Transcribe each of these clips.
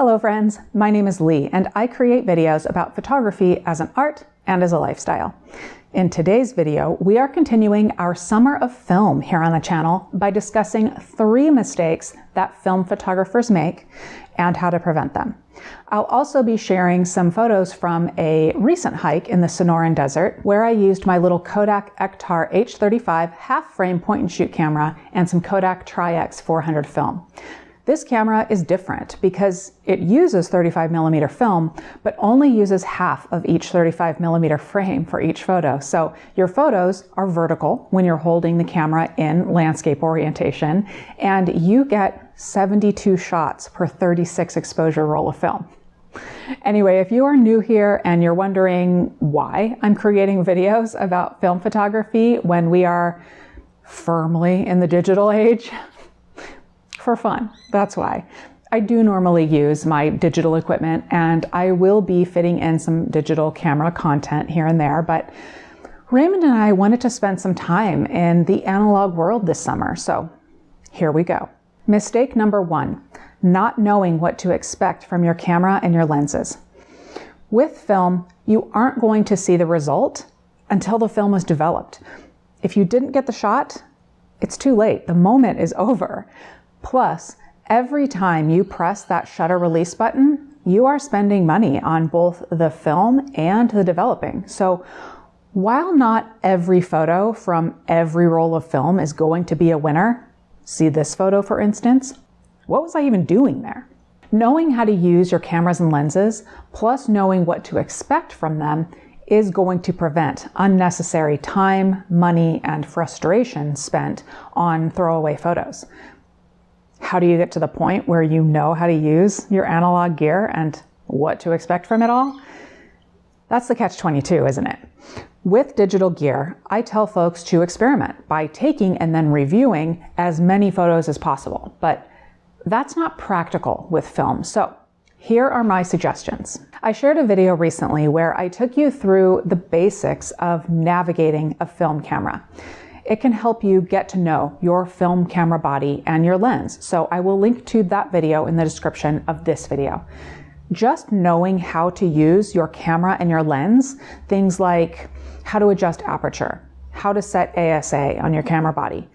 Hello friends, my name is Leigh and I create videos about photography as an art and as a lifestyle. In today's video, we are continuing our summer of film here on the channel by discussing 3 mistakes that film photographers make and how to prevent them. I'll also be sharing some photos from a recent hike in the Sonoran Desert where I used my little Kodak Ektar H35 half-frame point-and-shoot camera and some Kodak Tri-X 400 film. This camera is different because it uses 35mm film, but only uses half of each 35mm frame for each photo. So your photos are vertical when you're holding the camera in landscape orientation, and you get 72 shots per 36 exposure roll of film. Anyway, if you are new here and you're wondering why I'm creating videos about film photography when we are firmly in the digital age, for fun, that's why. I do normally use my digital equipment and I will be fitting in some digital camera content here and there, but Raymond and I wanted to spend some time in the analog world this summer, so here we go. Mistake number 1, not knowing what to expect from your camera and your lenses. With film, you aren't going to see the result until the film is developed. If you didn't get the shot, it's too late. The moment is over. Plus, every time you press that shutter release button, you are spending money on both the film and the developing. So while not every photo from every roll of film is going to be a winner, see this photo for instance, what was I even doing there? Knowing how to use your cameras and lenses, plus knowing what to expect from them, is going to prevent unnecessary time, money, and frustration spent on throwaway photos. How do you get to the point where you know how to use your analog gear and what to expect from it all? That's the catch-22, isn't it? With digital gear, I tell folks to experiment by taking and then reviewing as many photos as possible, but that's not practical with film. So here are my suggestions. I shared a video recently where I took you through the basics of navigating a film camera. It can help you get to know your film camera body and your lens, so I will link to that video in the description of this video. Just knowing how to use your camera and your lens, things like how to adjust aperture, how to set ASA on your camera body,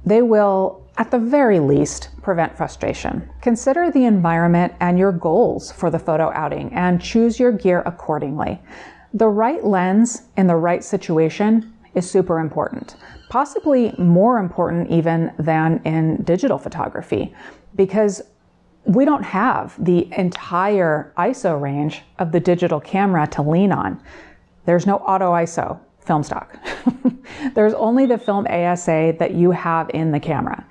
they will, at the very least, prevent frustration. Consider the environment and your goals for the photo outing and choose your gear accordingly. The right lens in the right situation is super important. Possibly more important even than in digital photography, because we don't have the entire ISO range of the digital camera to lean on. There's no auto ISO film stock. There's only the film ASA that you have in the camera.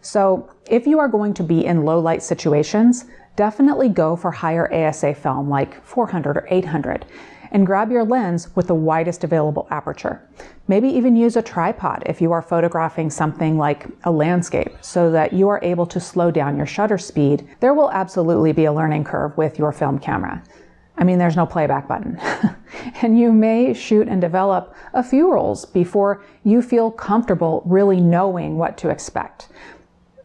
So if you are going to be in low light situations, definitely go for higher ASA film like 400 or 800. And grab your lens with the widest available aperture. Maybe even use a tripod if you are photographing something like a landscape so that you are able to slow down your shutter speed. There will absolutely be a learning curve with your film camera. I mean, there's no playback button. And you may shoot and develop a few rolls before you feel comfortable really knowing what to expect.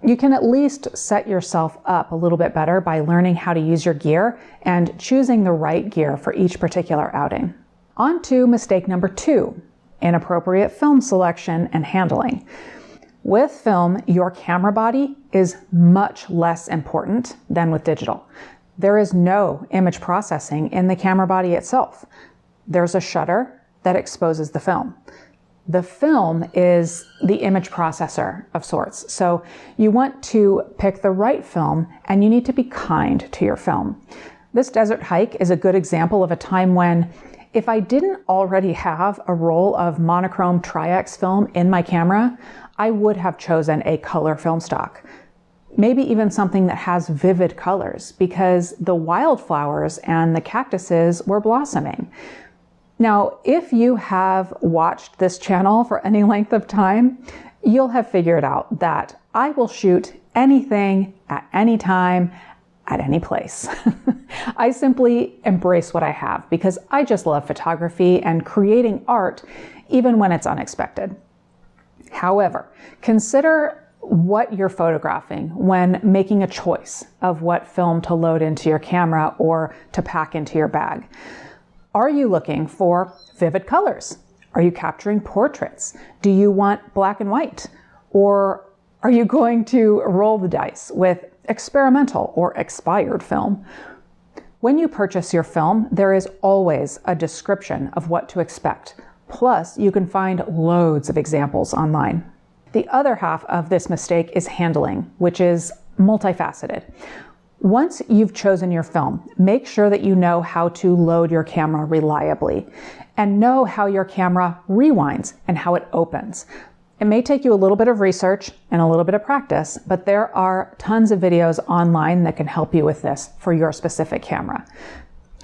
You can at least set yourself up a little bit better by learning how to use your gear and choosing the right gear for each particular outing. On to mistake number 2, inappropriate film selection and handling. With film, your camera body is much less important than with digital. There is no image processing in the camera body itself. There's a shutter that exposes the film. The film is the image processor of sorts. So you want to pick the right film and you need to be kind to your film. This desert hike is a good example of a time when if I didn't already have a roll of monochrome Tri-X film in my camera, I would have chosen a color film stock. Maybe even something that has vivid colors because the wildflowers and the cactuses were blossoming. Now, if you have watched this channel for any length of time, you'll have figured out that I will shoot anything at any time, at any place. I simply embrace what I have because I just love photography and creating art even when it's unexpected. However, consider what you're photographing when making a choice of what film to load into your camera or to pack into your bag. Are you looking for vivid colors? Are you capturing portraits? Do you want black and white? Or are you going to roll the dice with experimental or expired film? When you purchase your film, there is always a description of what to expect. Plus, you can find loads of examples online. The other half of this mistake is handling, which is multifaceted. Once you've chosen your film, make sure that you know how to load your camera reliably and know how your camera rewinds and how it opens. It may take you a little bit of research and a little bit of practice, but there are tons of videos online that can help you with this for your specific camera.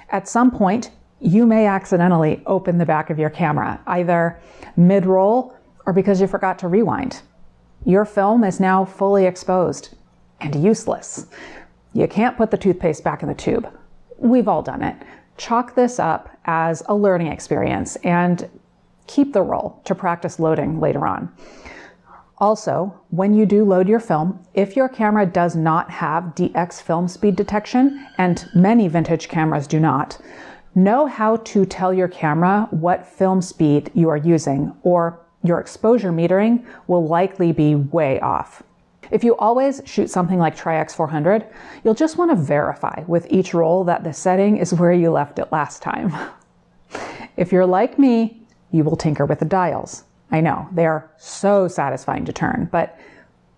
At some point, you may accidentally open the back of your camera, either mid-roll or because you forgot to rewind. Your film is now fully exposed and useless. You can't put the toothpaste back in the tube. We've all done it. Chalk this up as a learning experience and keep the roll to practice loading later on. Also, when you do load your film, if your camera does not have DX film speed detection, and many vintage cameras do not, know how to tell your camera what film speed you are using, or your exposure metering will likely be way off. If you always shoot something like Tri-X 400, you'll just want to verify with each roll that the setting is where you left it last time. If you're like me, you will tinker with the dials. I know, they are so satisfying to turn, but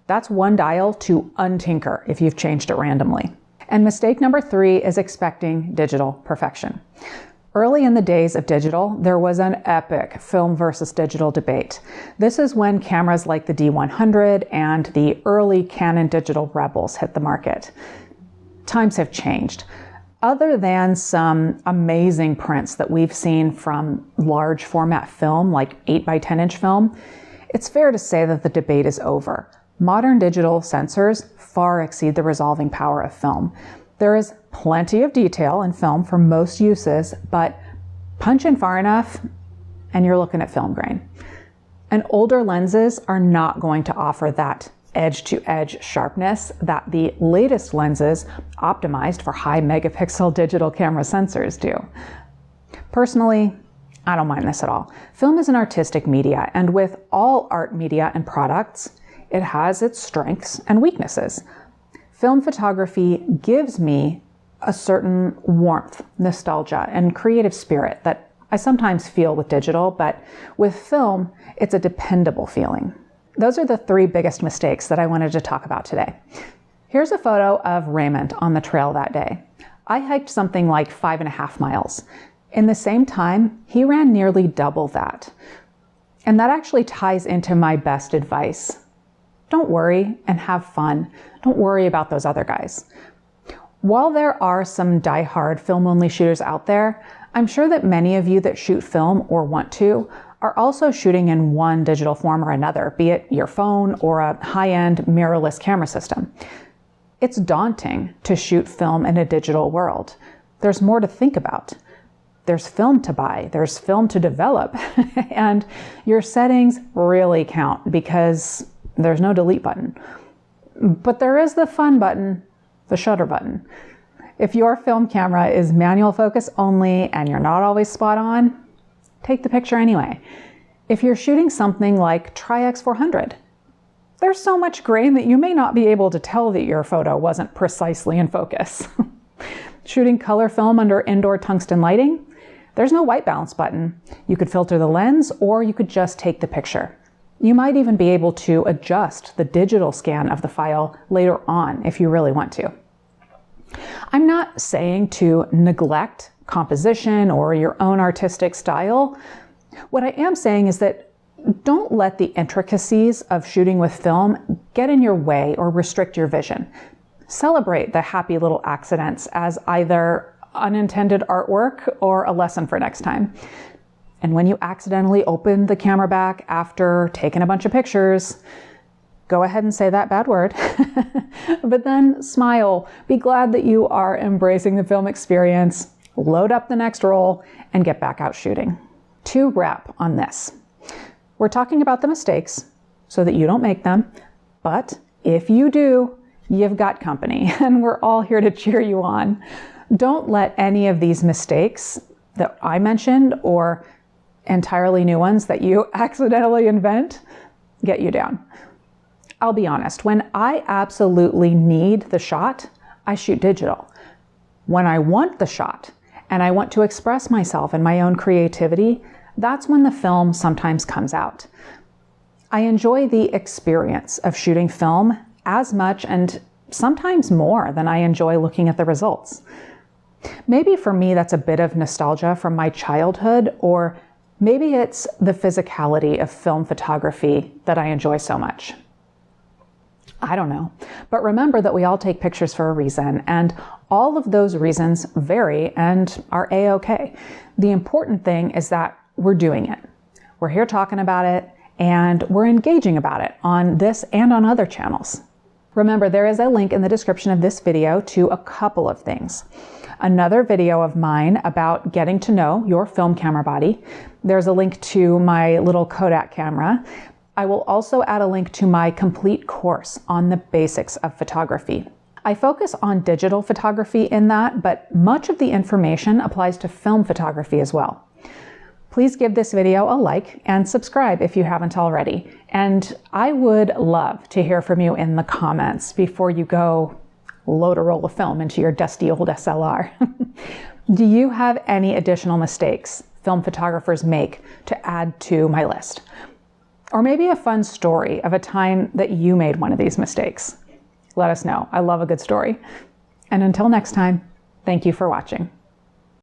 that's one dial to untinker if you've changed it randomly. And mistake number 3 is expecting digital perfection. Early in the days of digital, there was an epic film versus digital debate. This is when cameras like the D100 and the early Canon digital Rebels hit the market. Times have changed. Other than some amazing prints that we've seen from large format film, like 8 by 10 inch film, it's fair to say that the debate is over. Modern digital sensors far exceed the resolving power of film. There is plenty of detail in film for most uses, but punch in far enough and you're looking at film grain. And older lenses are not going to offer that edge-to-edge sharpness that the latest lenses optimized for high megapixel digital camera sensors do. Personally, I don't mind this at all. Film is an artistic media, and with all art media and products, it has its strengths and weaknesses. Film photography gives me a certain warmth, nostalgia, and creative spirit that I sometimes feel with digital, but with film, it's a dependable feeling. Those are the 3 biggest mistakes that I wanted to talk about today. Here's a photo of Raymond on the trail that day. I hiked something like 5.5 miles. In the same time, he ran nearly double that. And that actually ties into my best advice. Don't worry and have fun. Don't worry about those other guys. While there are some die-hard film-only shooters out there, I'm sure that many of you that shoot film or want to are also shooting in one digital form or another, be it your phone or a high-end mirrorless camera system. It's daunting to shoot film in a digital world. There's more to think about. There's film to buy, there's film to develop, and your settings really count because there's no delete button. But there is the fun button, the shutter button. If your film camera is manual focus only and you're not always spot on, take the picture anyway. If you're shooting something like Tri-X 400, there's so much grain that you may not be able to tell that your photo wasn't precisely in focus. Shooting color film under indoor tungsten lighting, there's no white balance button. You could filter the lens or you could just take the picture. You might even be able to adjust the digital scan of the file later on if you really want to. I'm not saying to neglect composition or your own artistic style. What I am saying is that don't let the intricacies of shooting with film get in your way or restrict your vision. Celebrate the happy little accidents as either unintended artwork or a lesson for next time. And when you accidentally open the camera back after taking a bunch of pictures, go ahead and say that bad word, but then smile. Be glad that you are embracing the film experience, load up the next roll, and get back out shooting. To wrap on this, we're talking about the mistakes so that you don't make them, But if you do, you've got company, and we're all here to cheer you on. Don't let any of these mistakes that I mentioned or entirely new ones that you accidentally invent get you down. I'll be honest, when I absolutely need the shot, I shoot digital. When I want the shot and I want to express myself and my own creativity, that's when the film sometimes comes out. I enjoy the experience of shooting film as much and sometimes more than I enjoy looking at the results. Maybe for me that's a bit of nostalgia from my childhood, or maybe it's the physicality of film photography that I enjoy so much. I don't know. But remember that we all take pictures for a reason, and all of those reasons vary and are a-okay. The important thing is that we're doing it. We're here talking about it, and we're engaging about it on this and on other channels. Remember, there is a link in the description of this video to a couple of things. Another video of mine about getting to know your film camera body. There's a link to my little Kodak camera. I will also add a link to my complete course on the basics of photography. I focus on digital photography in that, but much of the information applies to film photography as well. Please give this video a like and subscribe if you haven't already. And I would love to hear from you in the comments before you go load a roll of film into your dusty old SLR. Do you have any additional mistakes film photographers make to add to my list? Or maybe a fun story of a time that you made one of these mistakes? Let us know. I love a good story. And until next time, thank you for watching.